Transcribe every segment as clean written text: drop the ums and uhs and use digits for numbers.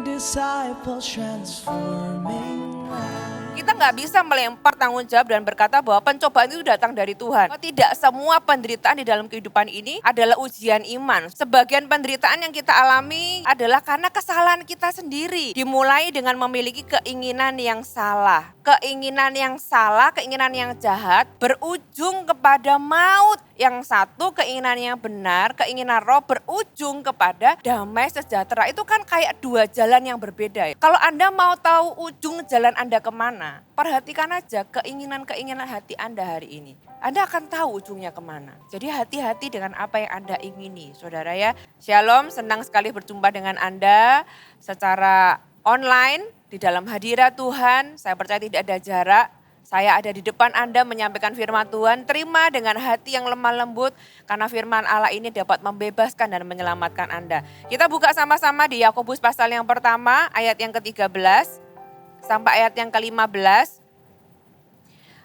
disciples transforming lives. Kita nggak bisa melempar tanggung jawab dan berkata bahwa pencobaan itu datang dari Tuhan. Tidak semua penderitaan di dalam kehidupan ini adalah ujian iman. Sebagian penderitaan yang kita alami adalah karena kesalahan kita sendiri. Dimulai dengan memiliki keinginan yang salah. Keinginan yang salah, keinginan yang jahat berujung kepada maut. Yang satu keinginan yang benar, keinginan roh berujung kepada damai sejahtera. Itu kan kayak dua jalan yang berbeda. Kalau Anda mau tahu ujung jalan Anda kemana, perhatikan aja keinginan-keinginan hati Anda hari ini. Anda akan tahu ujungnya kemana. Jadi hati-hati dengan apa yang Anda ingini, saudara ya. Shalom, senang sekali berjumpa dengan Anda secara online di dalam hadirat Tuhan. Saya percaya tidak ada jarak. Saya ada di depan Anda menyampaikan firman Tuhan. Terima dengan hati yang lemah lembut karena firman Allah ini dapat membebaskan dan menyelamatkan Anda. Kita buka sama-sama di Yakobus pasal yang pertama ayat yang ke-13 sampai ayat yang ke-15.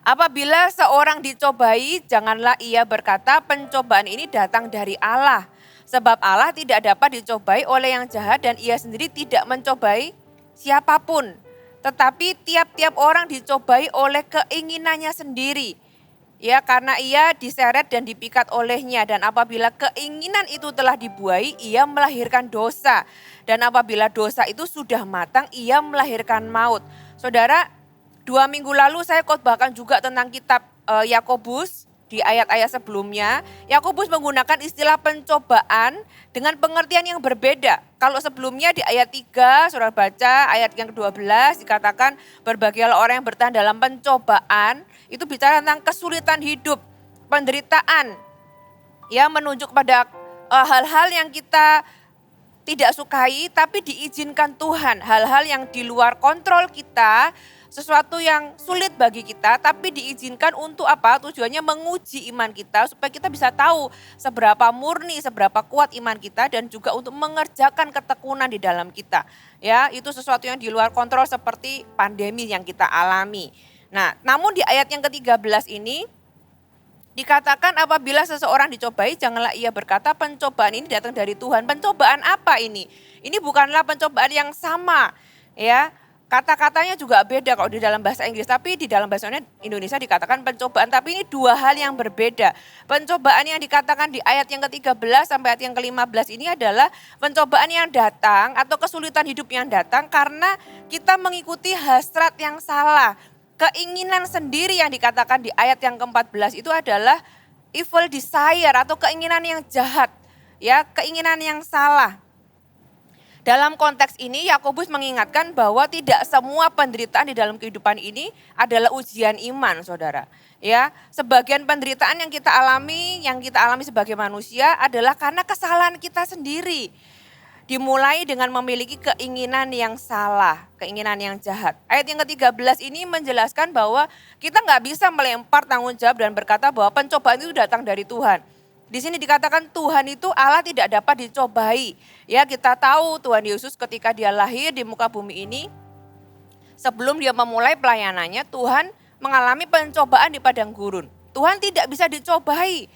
Apabila seorang dicobai, janganlah ia berkata pencobaan ini datang dari Allah. Sebab Allah tidak dapat dicobai oleh yang jahat dan ia sendiri tidak mencobai siapapun. Tetapi tiap-tiap orang dicobai oleh keinginannya sendiri. Ya, karena ia diseret dan dipikat olehnya. Dan apabila keinginan itu telah dibuai, ia melahirkan dosa. Dan apabila dosa itu sudah matang, ia melahirkan maut. Saudara, 2 minggu lalu saya khotbahkan juga tentang kitab Yakobus. Di ayat-ayat sebelumnya, Yakobus menggunakan istilah pencobaan dengan pengertian yang berbeda. Kalau sebelumnya di ayat 3, saudara baca ayat yang ke-12 dikatakan berbahagialah orang yang bertahan dalam pencobaan. Itu bicara tentang kesulitan hidup, penderitaan. Ya, menunjuk pada hal-hal yang kita tidak sukai tapi diizinkan Tuhan. Hal-hal yang di luar kontrol kita, sesuatu yang sulit bagi kita tapi diizinkan untuk apa? Tujuannya menguji iman kita supaya kita bisa tahu seberapa murni, seberapa kuat iman kita dan juga untuk mengerjakan ketekunan di dalam kita. Ya, itu sesuatu yang di luar kontrol seperti pandemi yang kita alami. Nah, namun di ayat yang ke-13 ini dikatakan apabila seseorang dicobai janganlah ia berkata pencobaan ini datang dari Tuhan. Pencobaan apa ini? Ini bukanlah pencobaan yang sama, ya. Kata-katanya juga beda kalau di dalam bahasa Inggris, tapi di dalam bahasa Indonesia dikatakan pencobaan, tapi ini dua hal yang berbeda. Pencobaan yang dikatakan di ayat yang ke-13 sampai ayat yang ke-15 ini adalah pencobaan yang datang atau kesulitan hidup yang datang karena kita mengikuti hasrat yang salah. Keinginan sendiri yang dikatakan di ayat yang ke-14 itu adalah evil desire atau keinginan yang jahat, ya, keinginan yang salah. Dalam konteks ini Yakobus mengingatkan bahwa tidak semua penderitaan di dalam kehidupan ini adalah ujian iman, saudara. Ya, sebagian penderitaan yang kita alami sebagai manusia adalah karena kesalahan kita sendiri. Dimulai dengan memiliki keinginan yang salah, keinginan yang jahat. Ayat yang ke-13 ini menjelaskan bahwa kita nggak bisa melempar tanggung jawab dan berkata bahwa pencobaan itu datang dari Tuhan. Di sini dikatakan Tuhan itu Allah tidak dapat dicobai. Ya, kita tahu Tuhan Yesus ketika dia lahir di muka bumi ini, sebelum dia memulai pelayanannya, Tuhan mengalami pencobaan di padang gurun. Tuhan tidak bisa dicobai.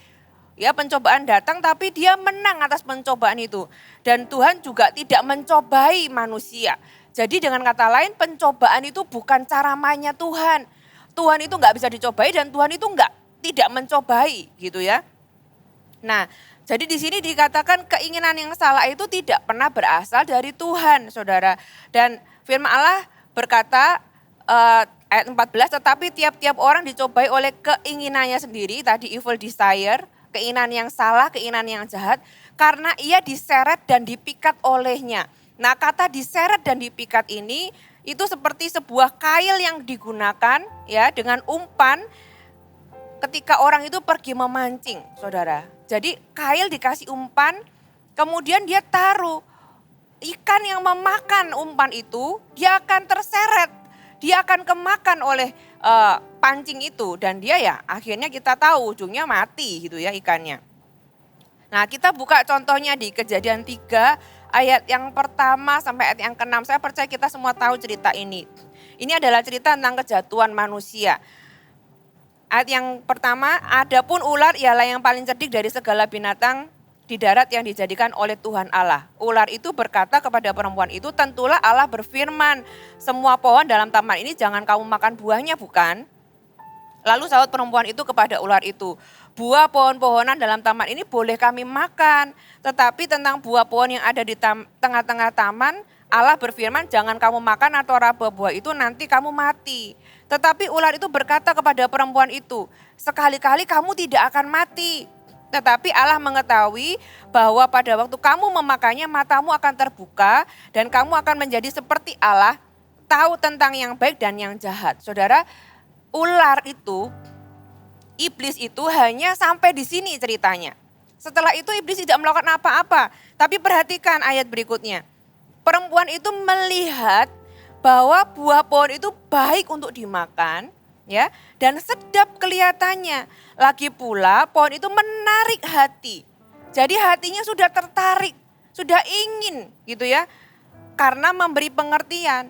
Ya, pencobaan datang tapi dia menang atas pencobaan itu. Dan Tuhan juga tidak mencobai manusia. Jadi dengan kata lain pencobaan itu bukan cara mainnya Tuhan. Tuhan itu nggak bisa dicobai dan Tuhan itu tidak mencobai gitu ya. Nah, jadi di sini dikatakan keinginan yang salah itu tidak pernah berasal dari Tuhan, saudara. Dan firman Allah berkata ayat 14, tetapi tiap-tiap orang dicobai oleh keinginannya sendiri, tadi evil desire, keinginan yang salah, keinginan yang jahat, karena ia diseret dan dipikat olehnya. Nah, kata diseret dan dipikat ini itu seperti sebuah kail yang digunakan ya dengan umpan ketika orang itu pergi memancing, saudara. Jadi kail dikasih umpan, kemudian dia taruh ikan yang memakan umpan itu, dia akan terseret, dia akan kemakan oleh pancing itu. Dan dia ya akhirnya kita tahu ujungnya mati gitu ya ikannya. Nah, kita buka contohnya di Kejadian 3 ayat yang pertama sampai ayat yang ke-6. Saya percaya kita semua tahu cerita ini. Ini adalah cerita tentang kejatuhan manusia. Ayat yang pertama, adapun ular ialah yang paling cerdik dari segala binatang di darat yang dijadikan oleh Tuhan Allah. Ular itu berkata kepada perempuan itu, tentulah Allah berfirman, semua pohon dalam taman ini jangan kamu makan buahnya, bukan? Lalu sahut perempuan itu kepada ular itu, buah pohon-pohonan dalam taman ini boleh kami makan, tetapi tentang buah pohon yang ada di tengah-tengah taman, Allah berfirman, jangan kamu makan atau raba buah itu, nanti kamu mati. Tetapi ular itu berkata kepada perempuan itu, sekali-kali kamu tidak akan mati. Tetapi Allah mengetahui bahwa pada waktu kamu memakannya matamu akan terbuka dan kamu akan menjadi seperti Allah, tahu tentang yang baik dan yang jahat. Saudara, ular itu, iblis itu hanya sampai di sini ceritanya. Setelah itu iblis tidak melakukan apa-apa. Tapi perhatikan ayat berikutnya. Perempuan itu melihat bahwa buah pohon itu baik untuk dimakan, ya, dan sedap kelihatannya. Lagi pula pohon itu menarik hati. Jadi hatinya sudah tertarik, sudah ingin gitu ya. Karena memberi pengertian.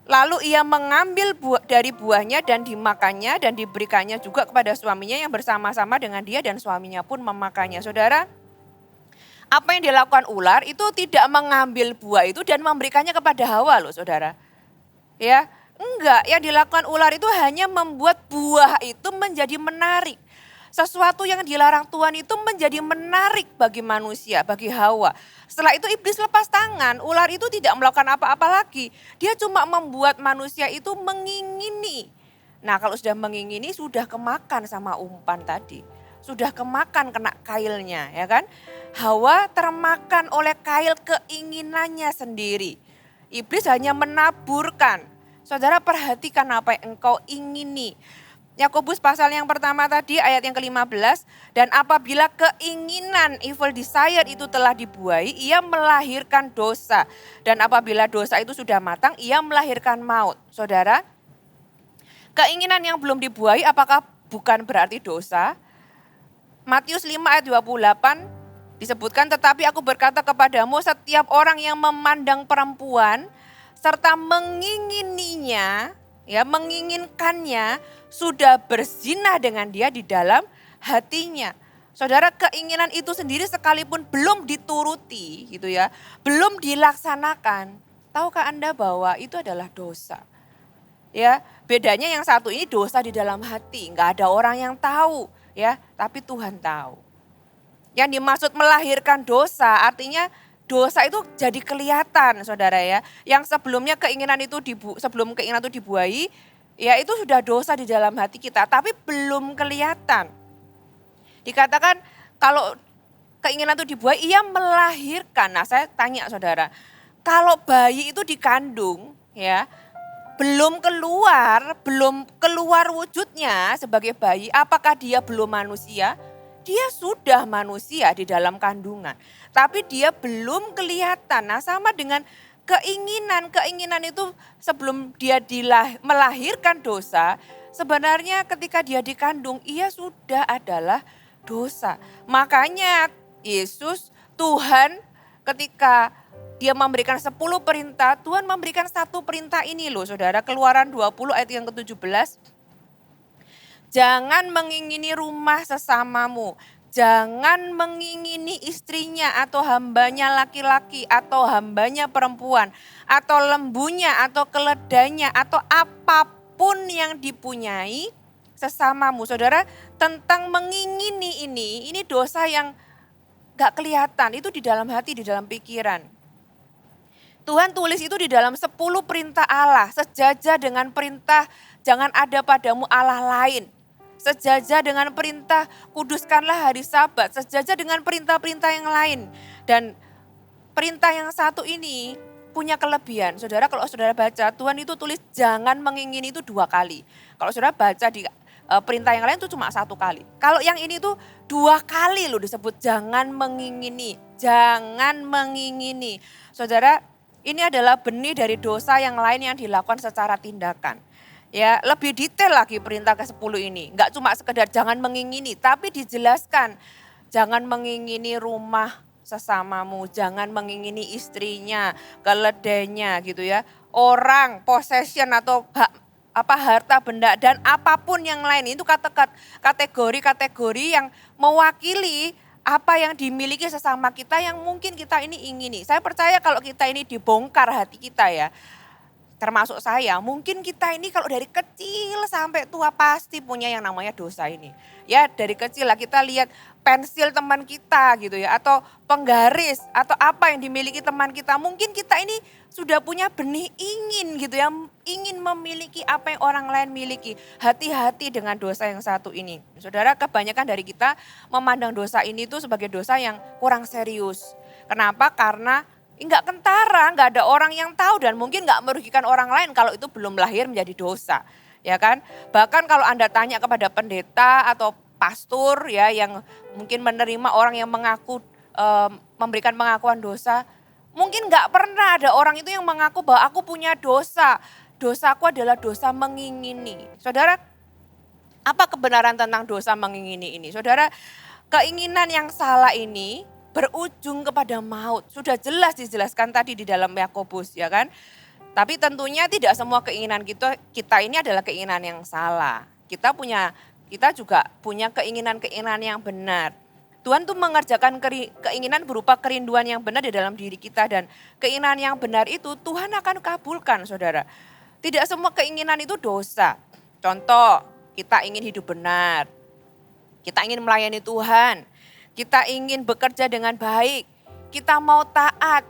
Lalu ia mengambil dari buahnya dan dimakannya dan diberikannya juga kepada suaminya yang bersama-sama dengan dia dan suaminya pun memakannya. Saudara, apa yang dilakukan ular itu tidak mengambil buah itu dan memberikannya kepada Hawa loh saudara. Ya, enggak, yang dilakukan ular itu hanya membuat buah itu menjadi menarik. Sesuatu yang dilarang Tuhan itu menjadi menarik bagi manusia, bagi Hawa. Setelah itu iblis lepas tangan, ular itu tidak melakukan apa-apa lagi. Dia cuma membuat manusia itu mengingini. Nah kalau sudah mengingini sudah kemakan sama umpan tadi. Sudah kemakan kena kailnya ya kan. Hawa termakan oleh kail keinginannya sendiri. Iblis hanya menaburkan. Saudara perhatikan apa yang engkau ingini. Yakobus pasal yang pertama tadi ayat yang ke-15. Dan apabila keinginan evil desire itu telah dibuai, ia melahirkan dosa. Dan apabila dosa itu sudah matang, ia melahirkan maut. Saudara, keinginan yang belum dibuai apakah bukan berarti dosa? Matius 5 ayat 28 disebutkan, tetapi aku berkata kepadamu setiap orang yang memandang perempuan serta mengingininya, ya menginginkannya, sudah berzina dengan dia di dalam hatinya. Saudara, keinginan itu sendiri sekalipun belum dituruti gitu ya, belum dilaksanakan, tahukah Anda bahwa itu adalah dosa? Ya, bedanya yang satu ini dosa di dalam hati, nggak ada orang yang tahu ya, tapi Tuhan tahu. Yang dimaksud melahirkan dosa artinya dosa itu jadi kelihatan saudara ya. Yang sebelumnya keinginan itu sebelum keinginan itu dibuai, ya itu sudah dosa di dalam hati kita, tapi belum kelihatan. Dikatakan kalau keinginan itu dibuai, ia melahirkan. Nah saya tanya saudara, kalau bayi itu dikandung ya, belum keluar wujudnya sebagai bayi, apakah dia belum manusia? Dia sudah manusia di dalam kandungan, tapi dia belum kelihatan. Nah sama dengan keinginan itu sebelum dia melahirkan dosa, sebenarnya ketika dia dikandung, ia sudah adalah dosa. Makanya Yesus, Tuhan ketika dia memberikan 10 perintah, Tuhan memberikan satu perintah ini loh saudara, Keluaran 20 ayat yang ke-17. Jangan mengingini rumah sesamamu, jangan mengingini istrinya atau hambanya laki-laki atau hambanya perempuan, atau lembunya atau keledainya atau apapun yang dipunyai sesamamu. Saudara, tentang mengingini ini dosa yang gak kelihatan, itu di dalam hati, di dalam pikiran. Tuhan tulis itu di dalam 10 perintah Allah, sejajar dengan perintah jangan ada padamu Allah lain. Sejajar dengan perintah kuduskanlah hari Sabat, sejajar dengan perintah-perintah yang lain. Dan perintah yang satu ini punya kelebihan. Saudara, kalau saudara baca, Tuhan itu tulis jangan mengingini itu 2 kali. Kalau saudara baca di perintah yang lain itu cuma 1 kali. Kalau yang ini tuh 2 kali loh disebut jangan mengingini, jangan mengingini. Saudara, ini adalah benih dari dosa yang lain yang dilakukan secara tindakan. Ya, lebih detail lagi perintah ke-10 ini. Enggak cuma sekedar jangan mengingini, tapi dijelaskan. Jangan mengingini rumah sesamamu, jangan mengingini istrinya, keledainya gitu ya. Orang, possession atau harta benda dan apapun yang lain. Itu kategori-kategori yang mewakili apa yang dimiliki sesama kita yang mungkin kita ini ingini. Saya percaya kalau kita ini dibongkar hati kita ya, termasuk saya, mungkin kita ini kalau dari kecil sampai tua pasti punya yang namanya dosa ini. Ya dari kecil lah kita lihat pensil teman kita gitu ya, atau penggaris atau apa yang dimiliki teman kita. Mungkin kita ini sudah punya benih ingin gitu ya, ingin memiliki apa yang orang lain miliki. Hati-hati dengan dosa yang satu ini. Saudara, kebanyakan dari kita memandang dosa ini tuh sebagai dosa yang kurang serius. Kenapa? Karena enggak kentara, enggak ada orang yang tahu dan mungkin enggak merugikan orang lain kalau itu belum lahir menjadi dosa. Ya kan? Bahkan kalau Anda tanya kepada pendeta atau pastor ya yang mungkin menerima orang yang mengaku memberikan pengakuan dosa, mungkin enggak pernah ada orang itu yang mengaku bahwa aku punya dosa. Dosaku adalah dosa mengingini. Saudara, apa kebenaran tentang dosa mengingini ini? Saudara, keinginan yang salah ini berujung kepada maut. Sudah jelas dijelaskan tadi di dalam Yakobus ya kan. Tapi tentunya tidak semua keinginan kita ini adalah keinginan yang salah. Kita juga punya keinginan-keinginan yang benar. Tuhan tuh mengerjakan keinginan berupa kerinduan yang benar di dalam diri kita dan keinginan yang benar itu Tuhan akan kabulkan, Saudara. Tidak semua keinginan itu dosa. Contoh, kita ingin hidup benar. Kita ingin melayani Tuhan. Kita ingin bekerja dengan baik, kita mau taat,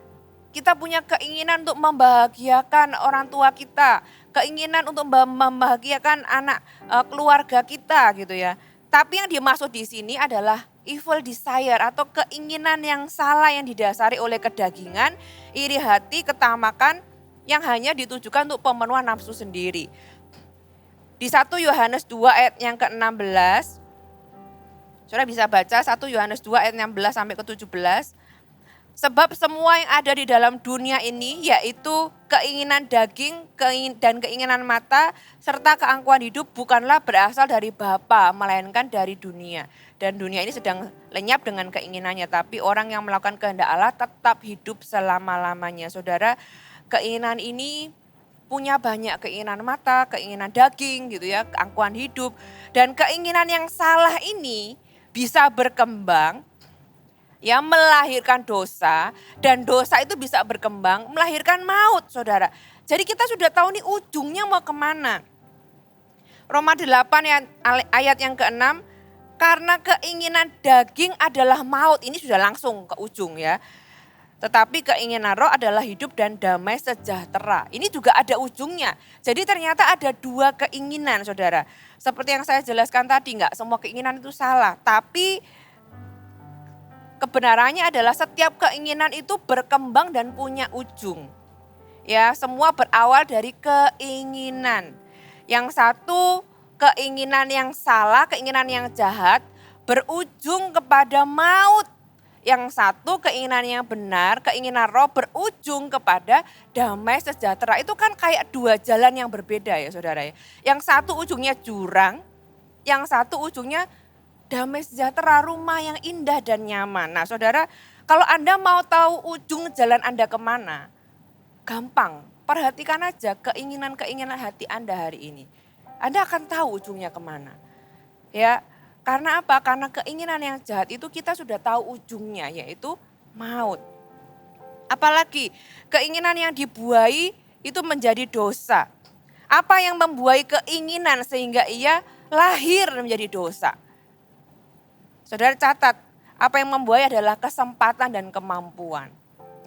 kita punya keinginan untuk membahagiakan orang tua kita, keinginan untuk membahagiakan anak keluarga kita gitu ya. Tapi yang dimaksud di sini adalah evil desire atau keinginan yang salah yang didasari oleh kedagingan, iri hati, ketamakan yang hanya ditujukan untuk pemenuhan nafsu sendiri. Di 1 Yohanes 2 ayat yang ke-16, Saudara bisa baca 1 Yohanes 2 ayat 16 sampai ke-17. Sebab semua yang ada di dalam dunia ini yaitu keinginan daging dan keinginan mata serta keangkuhan hidup bukanlah berasal dari Bapa melainkan dari dunia. Dan dunia ini sedang lenyap dengan keinginannya, tapi orang yang melakukan kehendak Allah tetap hidup selama-lamanya. Saudara, keinginan ini punya banyak keinginan mata, keinginan daging gitu ya, keangkuhan hidup. Dan keinginan yang salah ini bisa berkembang, ya melahirkan dosa, dan dosa itu bisa berkembang melahirkan maut, saudara. Jadi kita sudah tahu nih ujungnya mau kemana. Roma 8 ayat yang ke-6, karena keinginan daging adalah maut, ini sudah langsung ke ujung ya. Tetapi keinginan roh adalah hidup dan damai sejahtera. Ini juga ada ujungnya. Jadi ternyata ada dua keinginan, saudara. Seperti yang saya jelaskan tadi, enggak semua keinginan itu salah. Tapi kebenarannya adalah setiap keinginan itu berkembang dan punya ujung. Ya, semua berawal dari keinginan. Yang satu keinginan yang salah, keinginan yang jahat berujung kepada maut. Yang satu keinginan yang benar, keinginan roh berujung kepada damai sejahtera. Itu kan kayak dua jalan yang berbeda ya saudara ya. Yang satu ujungnya jurang, yang satu ujungnya damai sejahtera, rumah yang indah dan nyaman. Nah saudara, kalau Anda mau tahu ujung jalan Anda kemana, gampang. Perhatikan aja keinginan-keinginan hati Anda hari ini. Anda akan tahu ujungnya kemana. Ya. Karena apa? Karena keinginan yang jahat itu kita sudah tahu ujungnya yaitu maut. Apalagi keinginan yang dibuai itu menjadi dosa. Apa yang membuai keinginan sehingga ia lahir menjadi dosa? Saudara catat, apa yang membuai adalah kesempatan dan kemampuan.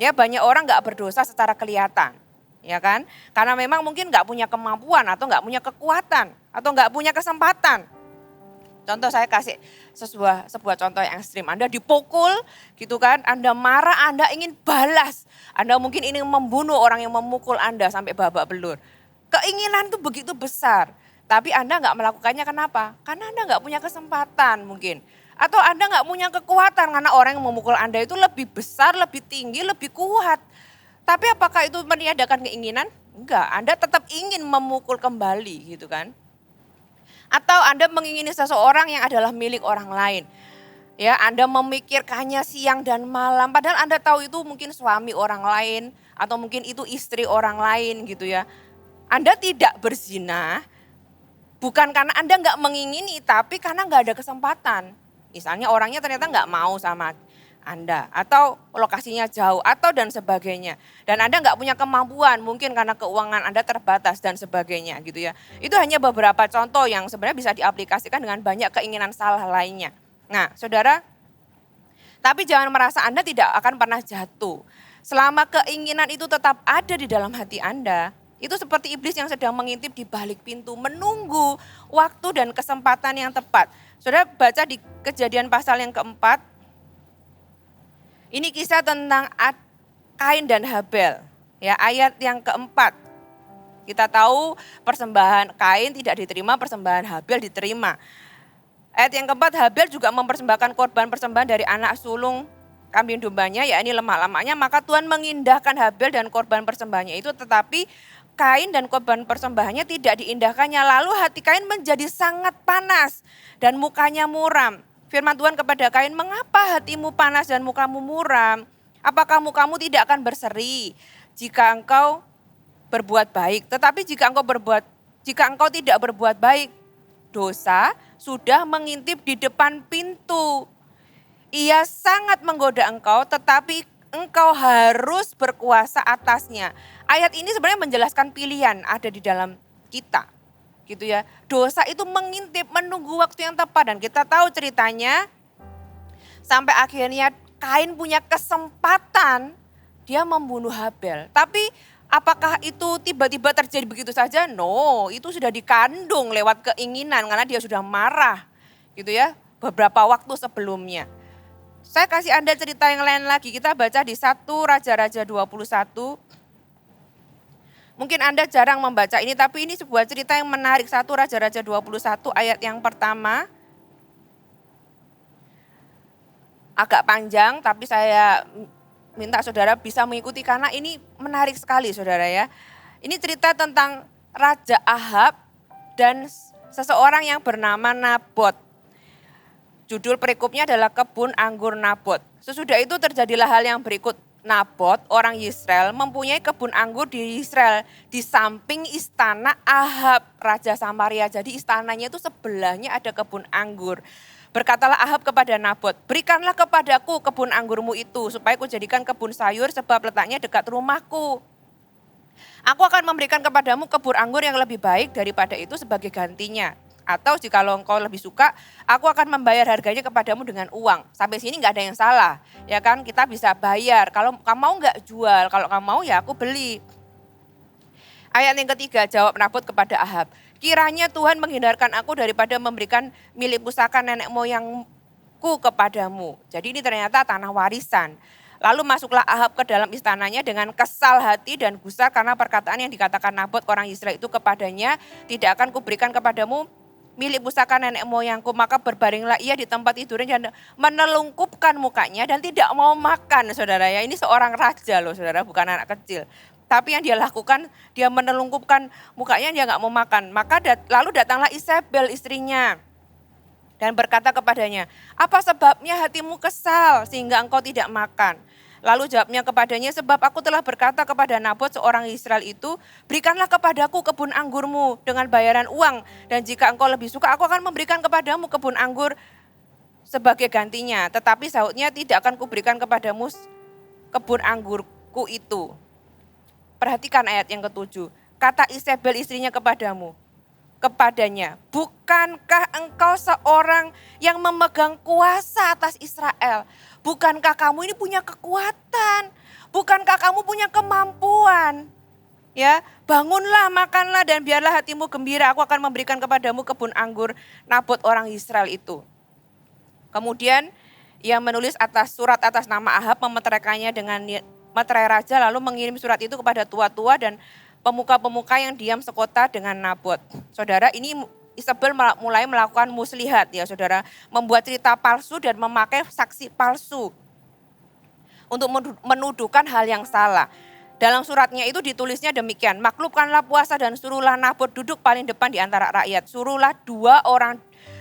Ya banyak orang gak berdosa secara kelihatan. Ya kan? Karena memang mungkin gak punya kemampuan atau gak punya kekuatan atau gak punya kesempatan. Contoh saya kasih sebuah contoh yang ekstrim. Anda dipukul gitu kan, Anda marah, Anda ingin balas. Anda mungkin ingin membunuh orang yang memukul Anda sampai babak belur. Keinginan itu begitu besar. Tapi Anda gak melakukannya kenapa? Karena Anda gak punya kesempatan mungkin. Atau Anda gak punya kekuatan karena orang yang memukul Anda itu lebih besar, lebih tinggi, lebih kuat. Tapi apakah itu meniadakan keinginan? Enggak, Anda tetap ingin memukul kembali gitu kan. Atau Anda mengingini seseorang yang adalah milik orang lain. Ya, Anda memikirkannya siang dan malam. Padahal Anda tahu itu mungkin suami orang lain. Atau mungkin itu istri orang lain gitu ya. Anda tidak berzina. Bukan karena Anda nggak mengingini. Tapi karena nggak ada kesempatan. Misalnya orangnya ternyata nggak mau sama Anda, atau lokasinya jauh, atau dan sebagainya. Dan Anda nggak punya kemampuan, mungkin karena keuangan Anda terbatas dan sebagainya gitu ya. Itu hanya beberapa contoh yang sebenarnya bisa diaplikasikan dengan banyak keinginan salah lainnya. Nah, saudara, tapi jangan merasa Anda tidak akan pernah jatuh. Selama keinginan itu tetap ada di dalam hati Anda, itu seperti iblis yang sedang mengintip di balik pintu, menunggu waktu dan kesempatan yang tepat. Saudara baca di Kejadian pasal yang keempat, ini kisah tentang Kain dan Habel, ya ayat yang keempat. Kita tahu persembahan Kain tidak diterima, persembahan Habel diterima. Ayat yang keempat, Habel juga mempersembahkan korban persembahan dari anak sulung kambing dombanya, yakni lemak-lemaknya. Maka Tuhan mengindahkan Habel dan korban persembahannya itu, tetapi Kain dan korban persembahannya tidak diindahkannya. Lalu hati Kain menjadi sangat panas dan mukanya muram. Firman Tuhan kepada Kain, mengapa hatimu panas dan mukamu muram? Apakah mukamu tidak akan berseri jika engkau berbuat baik? Tetapi jika engkau tidak berbuat baik, dosa sudah mengintip di depan pintu. Ia sangat menggoda engkau, tetapi engkau harus berkuasa atasnya. Ayat ini sebenarnya menjelaskan pilihan ada di dalam kita. Gitu ya. Dosa itu mengintip, menunggu waktu yang tepat, dan kita tahu ceritanya sampai akhirnya Kain punya kesempatan dia membunuh Habel. Tapi apakah itu tiba-tiba terjadi begitu saja? No, itu sudah dikandung lewat keinginan karena dia sudah marah. Gitu ya. Beberapa waktu sebelumnya. Saya kasih Anda cerita yang lain lagi. Kita baca di 1 Raja-Raja 21. Mungkin Anda jarang membaca ini, tapi ini sebuah cerita yang menarik. 1 Raja-Raja 21 ayat yang pertama. Agak panjang, tapi saya minta saudara bisa mengikuti karena ini menarik sekali saudara ya. Ini cerita tentang Raja Ahab dan seseorang yang bernama Nabot. Judul perikopnya adalah Kebun Anggur Nabot. Sesudah itu terjadilah hal yang berikut. Nabot, orang Israel, mempunyai kebun anggur di Israel di samping istana Ahab, Raja Samaria. Jadi istananya itu sebelahnya ada kebun anggur. Berkatalah Ahab kepada Nabot, berikanlah kepadaku kebun anggurmu itu supaya kujadikan kebun sayur sebab letaknya dekat rumahku. Aku akan memberikan kepadamu kebun anggur yang lebih baik daripada itu sebagai gantinya. Atau jikalau engkau lebih suka, aku akan membayar harganya kepadamu dengan uang. Sampai sini nggak ada yang salah, ya kan? Kita bisa bayar. Kalau kamu mau nggak jual, kalau kamu mau ya aku beli. Ayat yang ketiga, jawab Nabot kepada Ahab, kiranya Tuhan menghindarkan aku daripada memberikan milik pusaka nenek moyangku kepadamu. Jadi ini ternyata tanah warisan. Lalu masuklah Ahab ke dalam istananya dengan kesal hati dan gusar karena perkataan yang dikatakan Nabot orang Israel itu kepadanya, tidak akan kuberikan kepadamu milik pusaka nenek moyangku. Maka berbaringlah ia di tempat tidurnya dan menelungkupkan mukanya dan tidak mau makan, saudara ya. Ini seorang raja loh saudara, bukan anak kecil. Tapi yang dia lakukan, dia menelungkupkan mukanya, dia nggak mau makan. Maka lalu datanglah Isabel istrinya dan berkata kepadanya, apa sebabnya hatimu kesal sehingga engkau tidak makan? Lalu jawabnya kepadanya, sebab aku telah berkata kepada Nabot seorang Israel itu, berikanlah kepadaku kebun anggurmu dengan bayaran uang. Dan jika engkau lebih suka, aku akan memberikan kepadamu kebun anggur sebagai gantinya. Tetapi sahutnya, tidak akan kuberikan kepadamu kebun anggurku itu. Perhatikan ayat yang ketujuh. Kata Isabel istrinya kepadanya, bukankah engkau seorang yang memegang kuasa atas Israel? Bukankah kamu ini punya kekuatan? Bukankah kamu punya kemampuan? Ya, bangunlah, makanlah dan biarlah hatimu gembira. Aku akan memberikan kepadamu kebun anggur Nabot orang Israel itu. Kemudian ia menulis surat atas nama Ahab, memeteraikannya dengan meterai raja, lalu mengirim surat itu kepada tua-tua dan pemuka-pemuka yang diam sekota dengan Nabot. Saudara, ini Isabel mulai melakukan muslihat ya saudara, membuat cerita palsu dan memakai saksi palsu untuk menuduhkan hal yang salah. Dalam suratnya itu ditulisnya demikian, maklubkanlah puasa dan suruhlah Nabot duduk paling depan di antara rakyat. Suruhlah 2 orang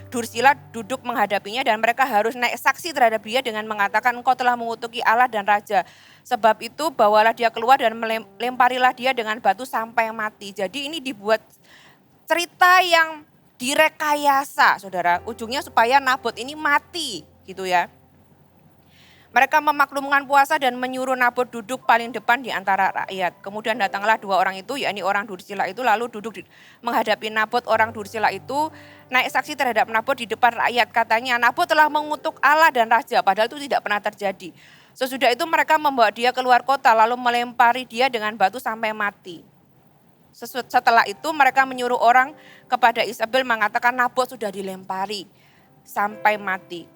Dursila duduk menghadapinya dan mereka harus naik saksi terhadap dia dengan mengatakan engkau telah mengutuki Allah dan Raja. Sebab itu bawalah dia keluar dan melemparilah dia dengan batu sampai mati. Jadi ini dibuat cerita yang direkayasa saudara. Ujungnya supaya Nabot ini mati gitu ya. Mereka memaklumkan puasa dan menyuruh Nabot duduk paling depan di antara rakyat. Kemudian datanglah dua orang itu, yakni orang Dursila itu lalu duduk menghadapi Nabot. Orang Dursila itu naik saksi terhadap Nabot di depan rakyat. Katanya Nabot telah mengutuk Allah dan Raja, padahal itu tidak pernah terjadi. Sesudah itu mereka membawa dia keluar kota lalu melempari dia dengan batu sampai mati. Setelah itu mereka menyuruh orang kepada Isabel mengatakan Nabot sudah dilempari sampai mati.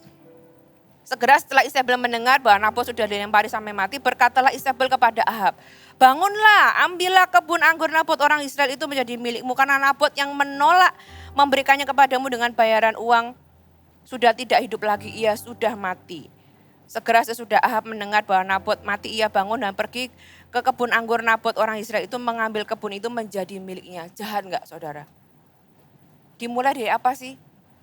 Segera setelah Isabel mendengar bahwa Nabot sudah dilempari sampai mati, berkatalah Isabel kepada Ahab, bangunlah, ambillah kebun anggur Nabot orang Israel itu menjadi milikmu, karena Nabot yang menolak memberikannya kepadamu dengan bayaran uang sudah tidak hidup lagi, ia sudah mati. Segera sesudah Ahab mendengar bahwa Nabot mati, ia bangun dan pergi ke kebun anggur Nabot orang Israel itu, mengambil kebun itu menjadi miliknya. Jahat enggak saudara? Dimulai dari apa sih?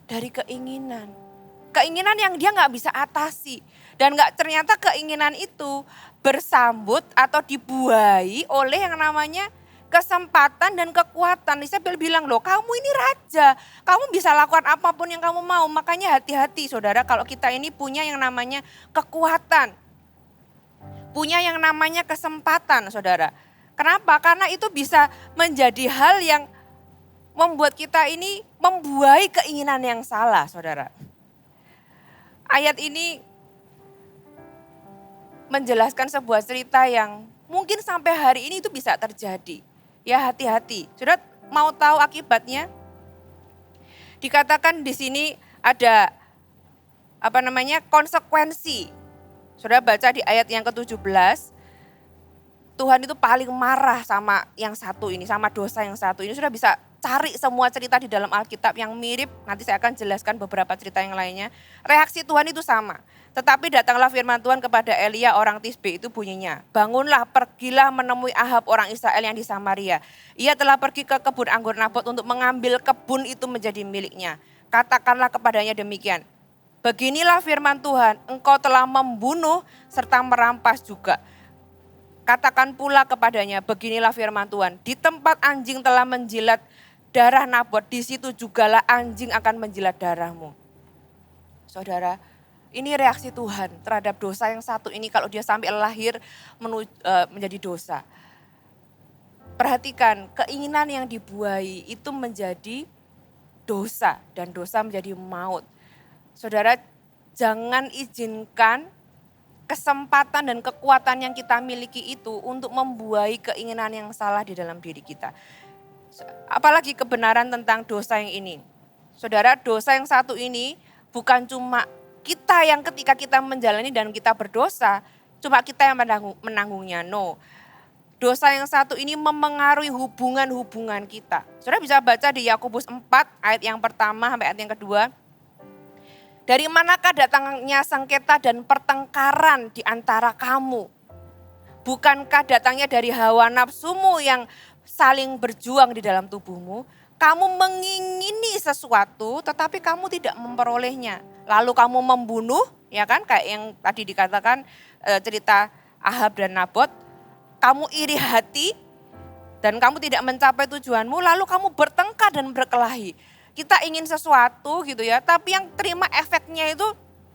Dari keinginan. Keinginan yang dia nggak bisa atasi. Dan ternyata keinginan itu bersambut atau dibuai oleh yang namanya kesempatan dan kekuatan. Isabel bilang, loh kamu ini raja, kamu bisa lakukan apapun yang kamu mau. Makanya hati-hati saudara kalau kita ini punya yang namanya kekuatan. Punya yang namanya kesempatan saudara. Kenapa? Karena itu bisa menjadi hal yang membuat kita ini membuai keinginan yang salah saudara. Ayat ini menjelaskan sebuah cerita yang mungkin sampai hari ini itu bisa terjadi. Ya hati-hati. Saudara mau tahu akibatnya? Dikatakan di sini ada konsekuensi. Saudara baca di ayat yang ke-17. Tuhan itu paling marah sama yang satu ini, sama dosa yang satu ini. Sudah bisa cari semua cerita di dalam Alkitab yang mirip, nanti saya akan jelaskan beberapa cerita yang lainnya. Reaksi Tuhan itu sama. Tetapi datanglah firman Tuhan kepada Elia orang Tisbe, itu bunyinya, bangunlah, pergilah menemui Ahab orang Israel yang di Samaria. Ia telah pergi ke kebun anggur Nabot untuk mengambil kebun itu menjadi miliknya. Katakanlah kepadanya demikian, beginilah firman Tuhan, engkau telah membunuh serta merampas juga. Katakan pula kepadanya, beginilah firman Tuhan, di tempat anjing telah menjilat darah Nabot, di situ jugalah anjing akan menjilat darahmu. Saudara, ini reaksi Tuhan terhadap dosa yang satu ini kalau dia sampai lahir menjadi dosa. Perhatikan, keinginan yang dibuai itu menjadi dosa dan dosa menjadi maut. Saudara, jangan izinkan kesempatan dan kekuatan yang kita miliki itu untuk membuai keinginan yang salah di dalam diri kita. Apalagi kebenaran tentang dosa yang ini. Saudara, dosa yang satu ini bukan cuma kita yang ketika kita menjalani dan kita berdosa, cuma kita yang menanggungnya. No. Dosa yang satu ini memengaruhi hubungan-hubungan kita. Saudara bisa baca di Yakobus 4 ayat yang pertama sampai ayat yang kedua. Dari manakah datangnya sengketa dan pertengkaran di antara kamu? Bukankah datangnya dari hawa nafsumu yang saling berjuang di dalam tubuhmu? Kamu mengingini sesuatu tetapi kamu tidak memperolehnya. Lalu kamu membunuh, ya kan? Kayak yang tadi dikatakan cerita Ahab dan Nabot. Kamu iri hati dan kamu tidak mencapai tujuanmu, lalu kamu bertengkar dan berkelahi. Kita ingin sesuatu gitu ya, tapi yang terima efeknya itu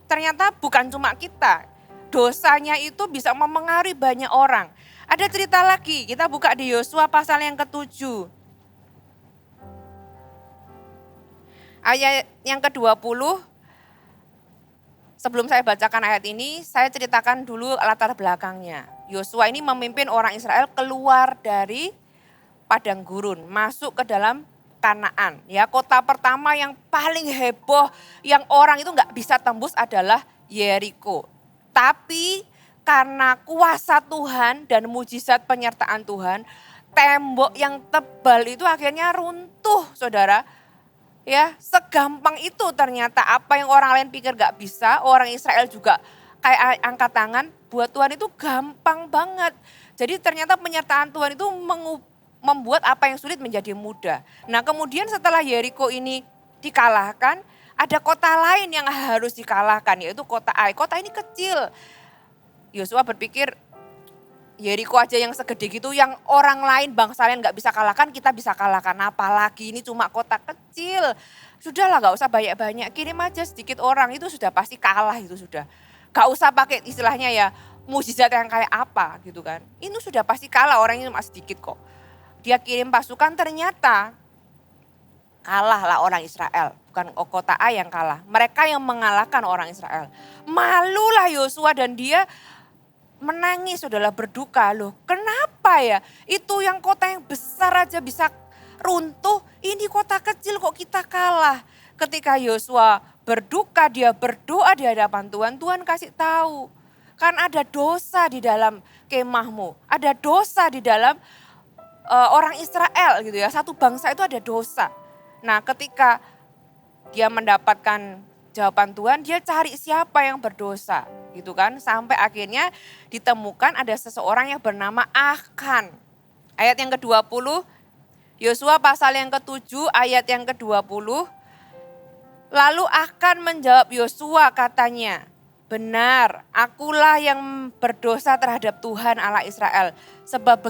ternyata bukan cuma kita. Dosanya itu bisa memengaruhi banyak orang. Ada cerita lagi, kita buka di Yosua pasal yang ke-7. Ayat yang ke-20, sebelum saya bacakan ayat ini, saya ceritakan dulu latar belakangnya. Yosua ini memimpin orang Israel keluar dari padang gurun, masuk ke dalam Kanaan. Ya, kota pertama yang paling heboh, yang orang itu nggak bisa tembus adalah Yeriko. Tapi karena kuasa Tuhan dan mujizat penyertaan Tuhan, tembok yang tebal itu akhirnya runtuh, saudara. Ya, segampang itu ternyata apa yang orang lain pikir gak bisa, orang Israel juga kayak angkat tangan, buat Tuhan itu gampang banget. Jadi ternyata penyertaan Tuhan itu membuat apa yang sulit menjadi mudah. Nah kemudian setelah Yeriko ini dikalahkan, ada kota lain yang harus dikalahkan, yaitu kota Ai. Kota ini kecil. Yosua berpikir, Yeriko aja yang segede gitu, yang orang lain bangsa lain nggak bisa kalahkan, kita bisa kalahkan. Apalagi ini cuma kota kecil. Sudahlah nggak usah banyak-banyak, kirim aja sedikit orang itu sudah pasti kalah itu sudah. Gak usah pakai istilahnya ya mukjizat yang kayak apa gitu kan. Ini sudah pasti kalah, orangnya cuma sedikit kok. Dia kirim pasukan ternyata kalahlah orang Israel. Bukan kota Ai yang kalah, mereka yang mengalahkan orang Israel. Malulah Yosua dan dia menangis, saudara, berduka. Loh kenapa ya? Itu yang kota yang besar aja bisa runtuh, ini kota kecil kok kita kalah. Ketika Yosua berduka, dia berdoa di hadapan Tuhan, Tuhan kasih tahu. Kan ada dosa di dalam kemahmu, ada dosa di dalam orang Israel gitu ya. Satu bangsa itu ada dosa. Nah ketika dia mendapatkan jawaban Tuhan, dia cari siapa yang berdosa gitu kan. Sampai akhirnya ditemukan ada seseorang yang bernama Akan. Ayat yang ke-20, Yosua pasal yang ke-7 ayat yang ke-20. Lalu Akan menjawab Yosua katanya, benar akulah yang berdosa terhadap Tuhan Allah Israel. Sebab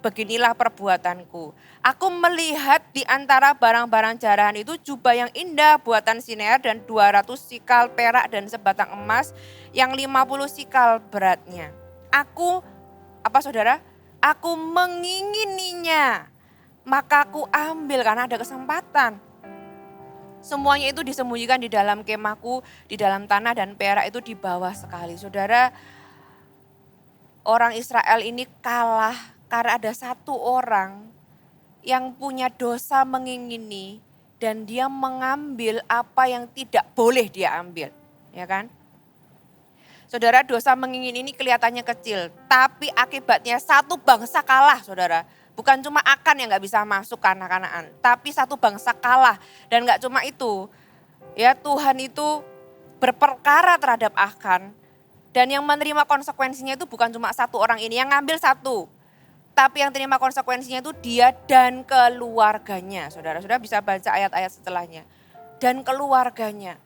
beginilah perbuatanku. Aku melihat di antara barang-barang jarahan itu jubah yang indah buatan Sinear dan 200 sikal perak dan sebatang emas yang 50 sikal beratnya. Aku, apa saudara? Aku mengingininya, maka aku ambil karena ada kesempatan. Semuanya itu disembunyikan di dalam kemahku, di dalam tanah, dan perak itu di bawah sekali. Saudara, orang Israel ini kalah karena ada satu orang yang punya dosa mengingini dan dia mengambil apa yang tidak boleh dia ambil, ya kan? Saudara, dosa mengingini ini kelihatannya kecil, tapi akibatnya satu bangsa kalah, saudara. Bukan cuma Akan yang gak bisa masuk kanak-kanakan, tapi satu bangsa kalah. Dan gak cuma itu, ya Tuhan itu berperkara terhadap Akan. Dan yang menerima konsekuensinya itu bukan cuma satu orang ini, yang ngambil satu. Tapi yang terima konsekuensinya itu dia dan keluarganya. Saudara-saudara bisa baca ayat-ayat setelahnya. Dan keluarganya.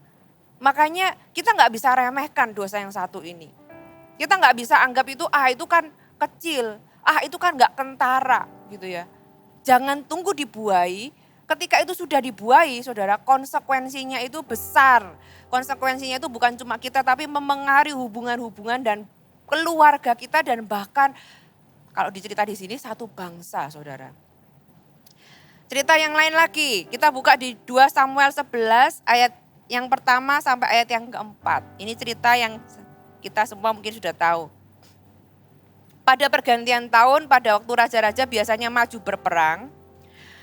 Makanya kita gak bisa remehkan dosa yang satu ini. Kita gak bisa anggap itu kan kecil, itu kan gak kentara gitu ya. Jangan tunggu dibuai, ketika itu sudah dibuai saudara, konsekuensinya itu besar. Konsekuensinya itu bukan cuma kita tapi memengaruhi hubungan-hubungan dan keluarga kita dan bahkan kalau dicerita di sini satu bangsa saudara. Cerita yang lain lagi, kita buka di 2 Samuel 11 ayat yang pertama sampai ayat yang keempat. Ini cerita yang kita semua mungkin sudah tahu. Pada pergantian tahun, pada waktu raja-raja biasanya maju berperang,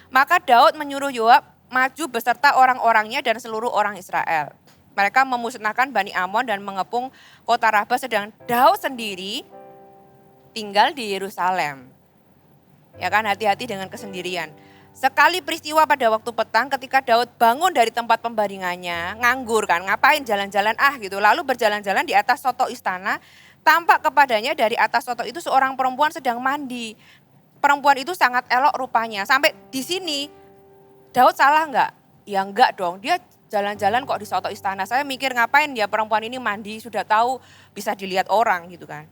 maka Daud menyuruh Yoab maju beserta orang-orangnya dan seluruh orang Israel. Mereka memusnahkan Bani Amon dan mengepung kota Rabah, sedang Daud sendiri tinggal di Yerusalem. Ya kan, hati-hati dengan kesendirian. Sekali peristiwa pada waktu petang ketika Daud bangun dari tempat pembaringannya, nganggur kan, ngapain jalan-jalan gitu. Lalu berjalan-jalan di atas soto istana, tampak kepadanya dari atas soto itu seorang perempuan sedang mandi. Perempuan itu sangat elok rupanya. Sampai di sini Daud salah enggak? Ya enggak dong, dia jalan-jalan kok di soto istana. Saya mikir ngapain ya perempuan ini mandi, sudah tahu bisa dilihat orang gitu kan.